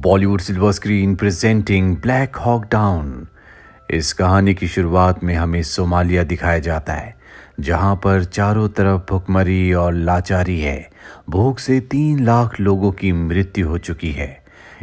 Bollywood silver screen presenting Black Hawk down. इस कहानी की शुरुआत में हमें सोमालिया दिखाया जाता है, जहां पर चारों तरफ भुखमरी और लाचारी है। भूख से 3 लाख लोगों की मृत्यु हो चुकी है।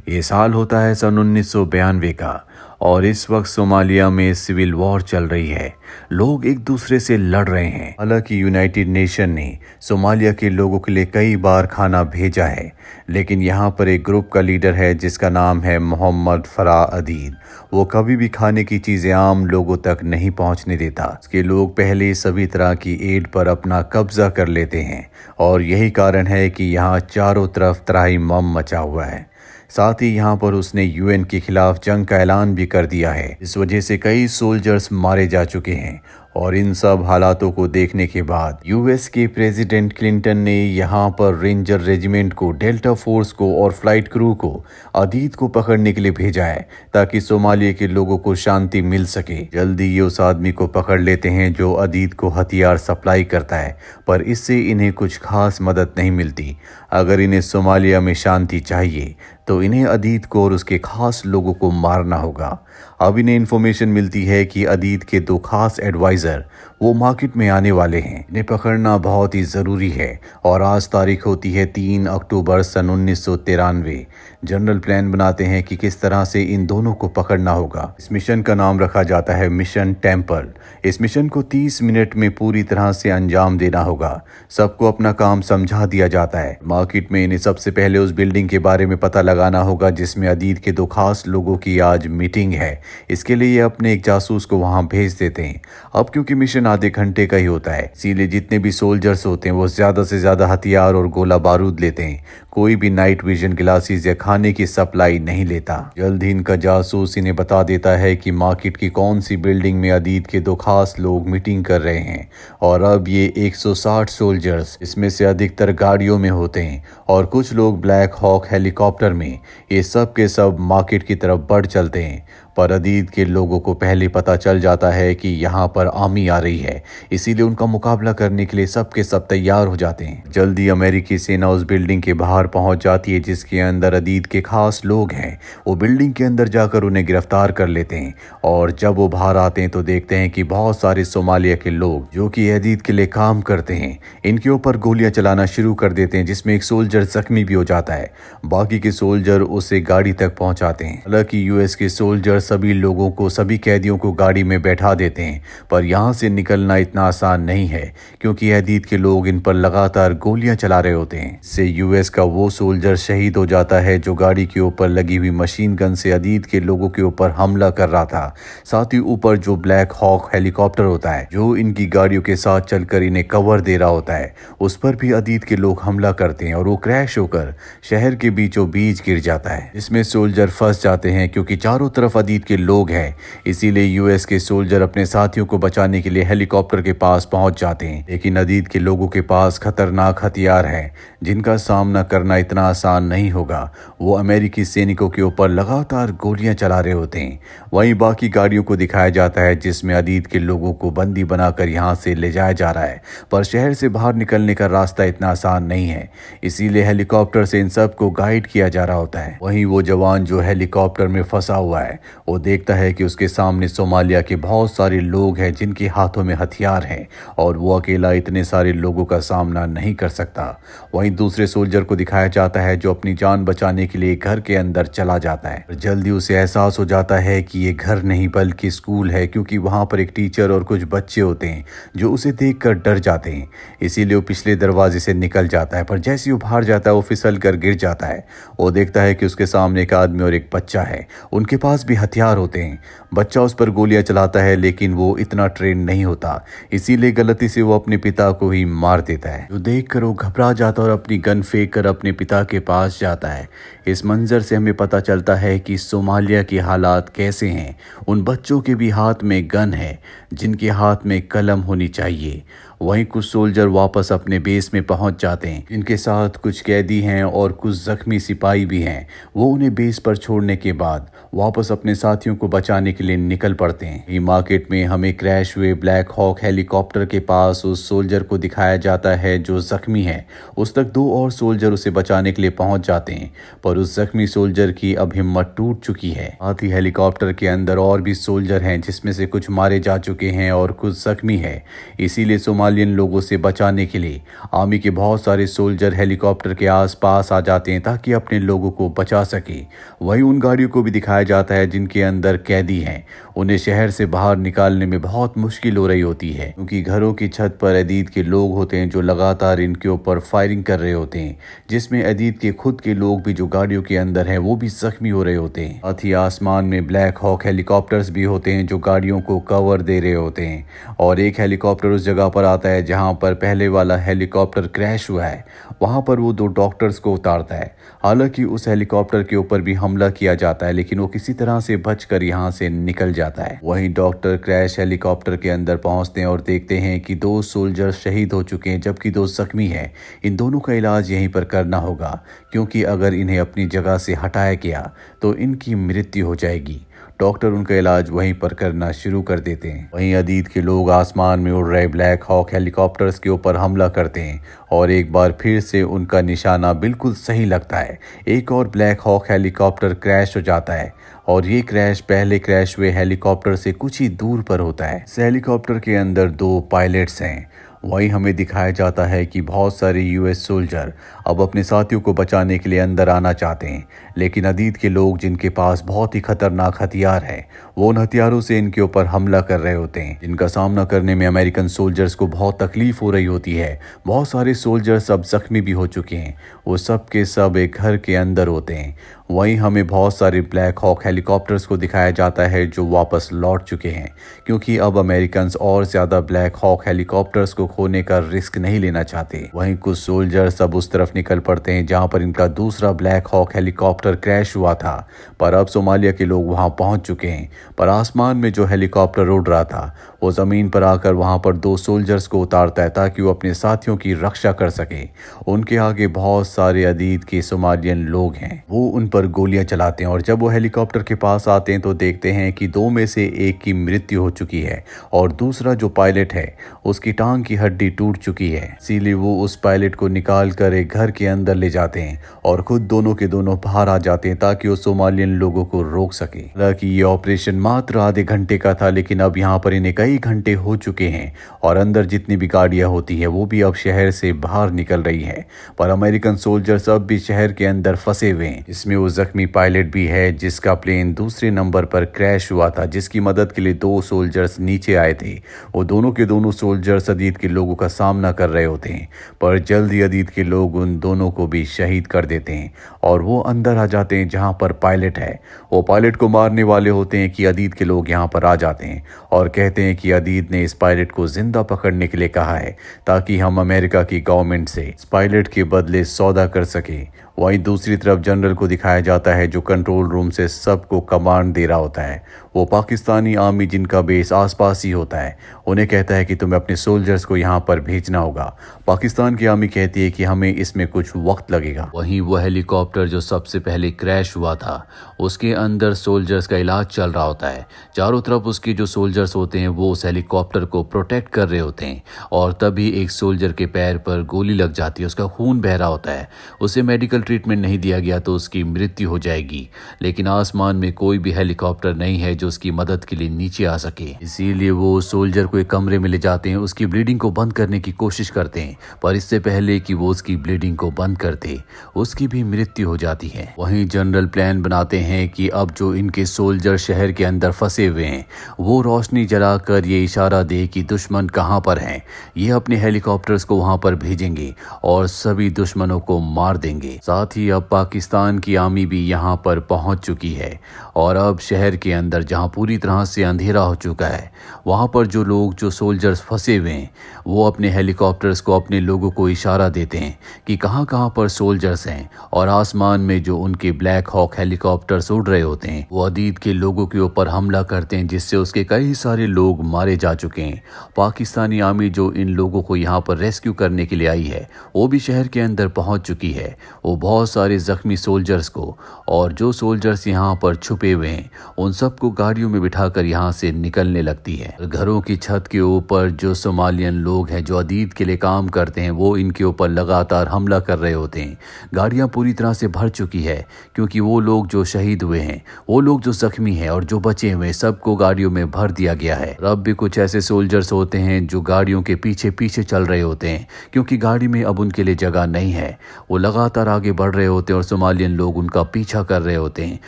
ये साल होता है सन 1992 का और इस वक्त सोमालिया में सिविल वॉर चल रही है। लोग एक दूसरे से लड़ रहे हैं। हालांकि यूनाइटेड नेशन ने सोमालिया के लोगों के लिए कई बार खाना भेजा है, लेकिन यहाँ पर एक ग्रुप का लीडर है जिसका नाम है मोहम्मद फराह अदीद। वो कभी भी खाने की चीज़ें आम लोगों तक नहीं पहुँचने देता। इसके लोग पहले सभी तरह की एड पर अपना कब्जा कर लेते हैं और यही कारण है कि यहाँ चारों तरफ त्राही-माम मचा हुआ है। साथ ही यहाँ पर उसने यूएन के खिलाफ जंग का ऐलान भी कर दिया है। इस वजह से कई सोल्जर्स मारे जा चुके हैं और इन सब हालातों को देखने के बाद यूएस के प्रेसिडेंट क्लिंटन ने यहाँ पर रेंजर रेजिमेंट को, डेल्टा फोर्स को और फ्लाइट क्रू को अदीद को पकड़ने के लिए भेजा है ताकि सोमालिया के लोगों को शांति मिल सके। जल्दी ये उस आदमी को पकड़ लेते हैं जो अदीद को हथियार सप्लाई करता है, पर इससे इन्हें कुछ खास मदद नहीं मिलती। अगर इन्हें सोमालिया में शांति चाहिए तो इन्हें अदीद को और उसके खास लोगों को मारना होगा। अब इन्हें इन्फॉर्मेशन मिलती है कि अदीद के 2 खास एडवाइज़र वो मार्केट में आने वाले हैं। इन्हें पकड़ना बहुत ही ज़रूरी है और आज तारीख होती है 3 अक्टूबर सन 1993। जनरल प्लान बनाते हैं कि किस तरह से इन दोनों को पकड़ना होगा। इस मिशन का नाम रखा जाता है मिशन टेम्पल। इस मिशन को 30 मिनट में पूरी तरह से अंजाम देना होगा। सबको अपना काम समझा दिया जाता है। मार्केट में इन्हें सबसे पहले उस बिल्डिंग के बारे में पता लगाना होगा जिसमें अदीद के 2 खास लोगों की आज मीटिंग है। इसके लिए ये अपने एक जासूस को वहां भेज देते हैं। अब क्योंकि मिशन आधे घंटे का ही होता है, इसीलिए जितने भी सोल्जर्स होते हैं वो ज्यादा से ज्यादा हथियार और गोला बारूद लेते हैं। कोई भी नाइट विजन ग्लासेस या खाने की सप्लाई नहीं लेता। जल्द ही इनका जासूस इन्हें बता देता है कि मार्केट की कौन सी बिल्डिंग में अदीद के 2 खास लोग मीटिंग कर रहे हैं और अब ये 160 सोल्जर्स, इसमें से अधिकतर गाड़ियों में होते हैं और कुछ लोग ब्लैक हॉक हेलीकॉप्टर में, ये सब के सब मार्केट की तरफ बढ़ चलते हैं। पर अदीद के लोगों को पहले पता चल जाता है कि यहाँ पर आर्मी आ रही है, इसीलिए उनका मुकाबला करने के लिए सब के सब तैयार हो जाते हैं। जल्दी अमेरिकी सेना उस बिल्डिंग के बाहर पहुंच जाती है जिसके अंदर अदीद के खास लोग हैं। वो बिल्डिंग के अंदर जाकर उन्हें गिरफ्तार कर लेते हैं और जब वो बाहर आते हैं तो देखते हैं कि बहुत सारे सोमालिया के लोग जो कि अदीद के लिए काम करते हैं, इनके ऊपर गोलियां चलाना शुरू कर देते हैं, जिसमें एक सोल्जर जख्मी भी हो जाता है। बाकी के सोल्जर उसे गाड़ी तक पहुंचाते हैं। हालांकि यूएस के सोल्जर सभी लोगों को, सभी कैदियों को गाड़ी में बैठा देते हैं, पर यहाँ से निकलना इतना आसान नहीं है क्योंकि अदीद के लोग इन पर लगातार गोलियां चला रहे होते हैं। इससे यूएस का वो सोल्जर शहीद हो जाता है जो गाड़ी के ऊपर लगी हुई मशीन गन से अदीद के लोगों के ऊपर हमला कर रहा था। साथ ही ऊपर जो ब्लैक हॉक हेलीकॉप्टर होता है जो इनकी गाड़ियों के साथ चलकर इन्हें कवर दे रहा होता है, उस पर भी अदीद के लोग हमला करते हैं और वो क्रैश होकर शहर के बीचों बीच गिर जाता है। इसमें सोल्जर फंस जाते हैं क्योंकि चारों तरफ अदीद के लोग हैं। इसीलिए यूएस के सोल्जर अपने साथियों को बचाने के लिए हेलीकॉप्टर के पास पहुंच जाते हैं, लेकिन अदीद के लोगों के पास खतरनाक हथियार हैं जिनका सामना करना इतना आसान नहीं होगा। वो अमेरिकी सैनिकों के ऊपर लगातार गोलियां चला रहे होते हैं। वहीं बाकी गाड़ियों को दिखाया जाता है जिसमें अदीद के लोगों को बंदी बनाकर यहां से ले जाया जा रहा है, पर शहर से बाहर निकलने का रास्ता इतना आसान नहीं है, इसीलिए हेलीकॉप्टर से इन सब को गाइड किया जा रहा होता है। वहीं वो जवान जो हेलीकॉप्टर में फंसा हुआ है वो देखता है कि उसके सामने सोमालिया के बहुत सारे लोग हैं जिनके हाथों में हथियार हैं और वो अकेला इतने सारे लोगों का सामना नहीं कर सकता। वहीं दूसरे सोल्जर को दिखाया जाता है जो अपनी जान बचाने के लिए घर के अंदर चला जाता है। जल्दी उसे एहसास हो जाता है कि ये घर नहीं बल्कि स्कूल है, क्योंकि वहां पर एक टीचर और कुछ बच्चे होते हैं जो उसे देखकर डर जाते हैं। इसीलिए वो पिछले दरवाजे से निकल जाता है, पर जैसे ही वो बाहर जाता है वो फिसल कर गिर जाता है। वो देखता है कि उसके सामने एक आदमी और एक बच्चा है, उनके पास भी हथियार होते हैं। बच्चा उस पर गोलियां चलाता है लेकिन वो इतना ट्रेन नहीं होता, इसीलिए गलती से वो अपने पिता को ही मार देता है। जो देखकर वो घबरा जाता है और अपनी गन फेंक कर अपने पिता के पास जाता है। इस मंजर से हमें पता चलता है कि सोमालिया के हालात कैसे हैं। उन बच्चों के भी हाथ में गन है जिनके हाथ में कलम होनी चाहिए। वहीं कुछ सोल्जर वापस अपने बेस में पहुंच जाते हैं। इनके साथ कुछ कैदी हैं और कुछ जख्मी सिपाही भी हैं। वो उन्हें बेस पर छोड़ने के बाद वापस अपने साथियों को बचाने के लिए निकल पड़ते हैं। ये मार्केट में हमें क्रैश हुए ब्लैक हॉक हेलीकॉप्टर के पास उस सोल्जर को दिखाया जाता है जो जख्मी है। उस तक दो और सोल्जर उसे बचाने के लिए पहुंच जाते हैं, पर उस जख्मी सोल्जर की अब हिम्मत टूट चुकी है। साथ ही हेलीकॉप्टर के अंदर और भी सोल्जर हैं, जिसमें से कुछ मारे जा चुके हैं और कुछ जख्मी है। इसीलिए सोमालियन लोगों से बचाने के लिए आर्मी के बहुत सारे सोल्जर हेलीकॉप्टर के आसपास आ जाते हैं ताकि अपने लोगों को बचा सके। वहीं उन गाड़ियों को भी दिखाया जाता है जिनके अंदर कैदी हैं। उन्हें शहर से बाहर निकालने में बहुत मुश्किल हो रही होती है, क्योंकि घरों की छत पर अदीद के लोग होते हैं जो लगातार इनके ऊपर फायरिंग कर रहे होते हैं, जिसमें अदीद के खुद के लोग भी जो गाड़ियों के अंदर हैं वो भी जख्मी हो रहे होते हैं। साथ ही आसमान में ब्लैक हॉक हेलीकॉप्टर्स भी होते हैं जो गाड़ियों को कवर दे रहे होते हैं, और एक हेलीकॉप्टर उस जगह पर आता है जहां पर पहले वाला हेलीकॉप्टर क्रैश हुआ है। वहां पर वो दो डॉक्टर्स को उतारता है। हालांकि उस हेलीकॉप्टर के ऊपर भी हमला किया जाता है, लेकिन वो किसी तरह से बचकर यहां से निकल जाता है। वहीं डॉक्टर क्रैश हेलीकॉप्टर के अंदर पहुंचते हैं और देखते हैं कि दो सोल्जर शहीद हो चुके हैं जबकि दो जख्मी हैं। इन दोनों का इलाज यहीं पर करना होगा, क्योंकि अगर इन्हें अपनी जगह से हटाया गया तो इनकी मृत्यु हो जाएगी। डॉक्टर उनका इलाज वहीं पर करना शुरू कर देते हैं। वहीं अदीद के लोग आसमान में उड़ रहे ब्लैक हॉक हेलीकॉप्टर्स के ऊपर हमला करते हैं और एक बार फिर से उनका निशाना बिल्कुल सही लगता है। एक और ब्लैक हॉक हेलीकॉप्टर क्रैश हो जाता है, और ये क्रैश पहले क्रैश हुए हेलीकॉप्टर से कुछ ही दूर पर होता है। इस हेलीकॉप्टर के अंदर दो पायलट्स हैं। वहीं हमें दिखाया जाता है कि बहुत सारे यूएस सोल्जर अब अपने साथियों को बचाने के लिए अंदर आना चाहते हैं, लेकिन अदीद के लोग जिनके पास बहुत ही खतरनाक हथियार है वो उन हथियारों से इनके ऊपर हमला कर रहे होते हैं, जिनका सामना करने में अमेरिकन सोल्जर्स को बहुत तकलीफ हो रही होती है। बहुत सारे सोल्जर्स अब जख्मी भी हो चुके हैं। वो सब के सब एक घर के अंदर होते हैं। वहीं हमें बहुत सारे ब्लैक हॉक हेलीकॉप्टर्स को दिखाया जाता है जो वापस लौट चुके हैं, क्योंकि अब अमेरिकन और ज़्यादा ब्लैक हॉक हेलीकॉप्टर्स को खोने का रिस्क नहीं लेना चाहते। वहीं कुछ सोल्जर्स अब उस तरफ निकल पड़ते हैं जहां पर इनका दूसरा ब्लैक हॉक हेलीकॉप्टर क्रैश हुआ था, पर अब सोमालिया के लोग वहां पहुंच चुके हैं। पर आसमान में जो हेलीकॉप्टर उड़ रहा था वो ज़मीन पर आकर वहां पर दो सोल्जर्स को उतारता है ताकि वो अपने साथियों की रक्षा कर सके। उनके आगे बहुत सारे अदीद के सोमालियन लोग हैं। वो उन पर गोलियां चलाते हैं, और जब वो हेलीकॉप्टर के पास आते हैं तो देखते हैं कि दो में से एक की मृत्यु हो चुकी है और दूसरा जो पायलट है उसकी टांग की हड्डी टूट चुकी है। इसीलिए वो उस पायलट को निकाल कर एक घर के अंदर ले जाते हैं और खुद दोनों के दोनों बाहर आ जाते हैं ताकि वो सोमालियन लोगों को रोक सके। हालांकि ये ऑपरेशन मात्र आधे घंटे का था, लेकिन अब यहाँ पर इन्हें कई घंटे हो चुके हैं और अंदर जितनी भी गाड़ियां होती है वो भी अब शहर से बाहर निकल रही है। पर अमेरिकन सोल्जर्स अब भी शहर के अंदर फंसे हुए हैं। इसमें वो जख्मी पायलट भी है जिसका प्लेन दूसरे नंबर पर क्रैश हुआ था, जिसकी मदद के लिए दो सोल्जर्स नीचे आए थे। वो दोनों के दोनों सोल्जर्स अदीद के लोगों का सामना कर रहे होते हैं, पर जल्द ही अदीद के लोग उन दोनों को भी शहीद कर देते हैं और वो अंदर आ जाते हैं जहां पर पायलट है। वो पायलट को मारने वाले होते हैं कि अदीद के लोग यहाँ पर आ जाते हैं और कहते हैं कि अदीद ने इस पायलट को जिंदा पकड़ने के लिए कहा है ताकि हम अमेरिका की गवर्नमेंट से इस पायलट के बदले सौदा कर सके। वहीं दूसरी तरफ जनरल को दिखाया जाता है जो कंट्रोल रूम से सबको कमांड दे रहा होता है। वो पाकिस्तानी आर्मी जिनका बेस आसपास ही होता है उन्हें कहता है कि तुम्हें अपने सोल्जर्स को यहाँ पर भेजना होगा। पाकिस्तान की आर्मी कहती है कि हमें इसमें कुछ वक्त लगेगा। वहीं वो हेलीकॉप्टर जो सबसे पहले क्रैश हुआ था उसके अंदर सोल्जर्स का इलाज चल रहा होता है। चारों तरफ उसके जो सोल्जर्स होते हैं वो उस हेलीकॉप्टर को प्रोटेक्ट कर रहे होते हैं, और तभी एक सोल्जर के पैर पर गोली लग जाती है। उसका खून बह रहा होता है। उसे मेडिकल ट्रीटमेंट नहीं दिया गया तो उसकी मृत्यु हो जाएगी, लेकिन आसमान में कोई भी हेलीकॉप्टर नहीं है जो उसकी मदद के लिए नीचे आ सके। इसीलिए वो सोल्जर को एक कमरे में ले जाते हैं, उसकी ब्लीडिंग को बंद करने की कोशिश करते हैं, पर इससे पहले कि वो उसकी ब्लीडिंग को बंद करते उसकी भी मृत्यु हो जाती है। वहीं जनरल प्लान बनाते हैं कि अब जो इनके सोल्जर शहर के अंदर फंसे हुए हैं वो रोशनी जलाकर ये इशारा दे कि दुश्मन कहाँ पर हैं। ये अपने हेलीकॉप्टर्स को वहां पर भेजेंगे और सभी दुश्मनों को मार देंगे। साथ ही अब पाकिस्तान की आर्मी भी यहाँ पर पहुँच चुकी है और अब शहर के अंदर जहाँ पूरी तरह से अंधेरा हो चुका है, वहाँ पर जो सोल्जर्स फंसे हुए हैं वो अपने हेलीकॉप्टर्स को अपने लोगों को इशारा देते हैं कि कहाँ कहाँ पर सोल्जर्स हैं, और आसमान में जो उनके ब्लैक हॉक हेलीकॉप्टर्स उड़ रहे होते हैं वो अदीद के लोगों के ऊपर हमला करते हैं, जिससे उसके कई सारे लोग मारे जा चुके हैं। पाकिस्तानी आर्मी जो इन लोगों को यहाँ पर रेस्क्यू करने के लिए आई है वो भी शहर के अंदर पहुँच चुकी है। वो बहुत सारे जख्मी सोल्जर्स को और जो सोल्जर्स यहाँ पर छुपे हुए हैं उन सबको गाड़ियों में बिठाकर यहाँ से निकलने लगती है। घरों की छत के ऊपर जो सोमालियन लोग हैं जो अदीद के लिए काम करते हैं वो इनके ऊपर लगातार हमला कर रहे होते हैं। गाड़ियाँ पूरी तरह से भर चुकी है क्योंकि वो लोग जो शहीद हुए हैं, वो लोग जो जख्मी हैं और जो बचे हुए सबको गाड़ियों में भर दिया गया है। अब भी कुछ ऐसे सोल्जर्स होते हैं जो गाड़ियों के पीछे पीछे चल रहे होते हैं क्योंकि गाड़ी में अब उनके लिए जगह नहीं है। वो लगातार आगे बढ़ रहे होते हैं और सोमालियन लोग उनका पीछा कर रहे होते हैं,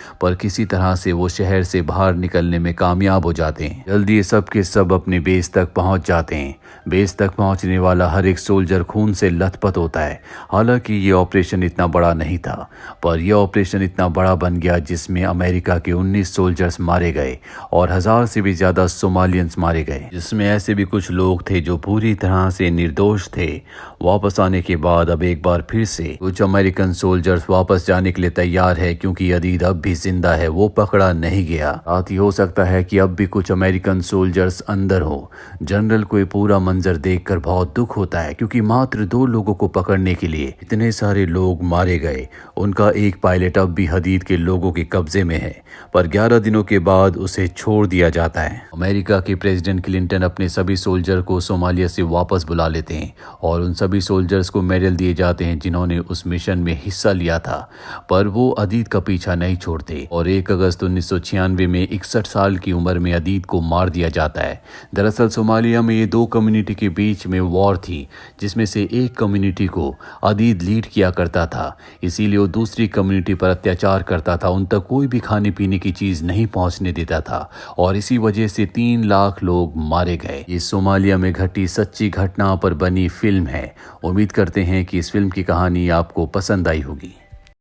पर किसी तरह से वो शहर से बाहर निकलने में कामयाब हो जाते हैं। जल्दी सब के सब अपने बेस तक पहुंच जाते हैं। बेस तक पहुंचने वाला हर एक सोल्जर खून से लथपथ होता है। हालांकि ये ऑपरेशन इतना बड़ा नहीं था, पर यह ऑपरेशन इतना बड़ा बन गया जिसमें अमेरिका के 19 सोल्जर्स मारे गए और 1000 से भी ज़्यादा सोमालियंस मारे गए, जिसमें ऐसे भी कुछ लोग थे जो पूरी तरह से निर्दोष थे। वापस आने के बाद अब एक बार फिर से कुछ अमेरिकन सोल्जर्स वापस जाने के लिए तैयार है क्योंकि अदीद अब भी जिंदा है, वो पकड़ा नहीं गया। साथ ही हो सकता है कि अब भी कुछ अमेरिकन सोल्जर्स अंदर हो। जनरल को ये पूरा मंजर देखकर बहुत दुख होता है क्योंकि मात्र 2 लोगों को पकड़ने के लिए इतने सारे लोग मारे गए। उनका एक पायलट अब भी अदीद के लोगों के कब्जे में है, पर 11 दिनों के बाद उसे छोड़ दिया जाता है। अमेरिका के प्रेसिडेंट क्लिंटन अपने सभी सोल्जर को सोमालिया से वापस बुला लेते हैं और उन सभी सोल्जर्स को मेडल दिए जाते हैं जिन्होंने उस मिशन में हिस्सा लिया था, पर वो अदीद का पीछा नहीं छोड़ते और 1 अगस्त 1996 में 61 साल की उम्र में अदीद को मार दिया जाता है। दरअसल सोमालिया में ये 2 कम्युनिटी के बीच में वॉर थी, जिसमें से एक कम्युनिटी को अदीद लीड किया करता था, इसीलिए वो दूसरी कम्युनिटी पर अत्याचार करता था, उन तक कोई भी खाने पीने की चीज नहीं पहुंचने देता था और इसी वजह से 3 लाख लोग मारे गए। ये सोमालिया में घटी सच्ची घटना पर बनी फिल्म है। उम्मीद करते हैं कि इस फिल्म की कहानी आपको पसंद आई होगी।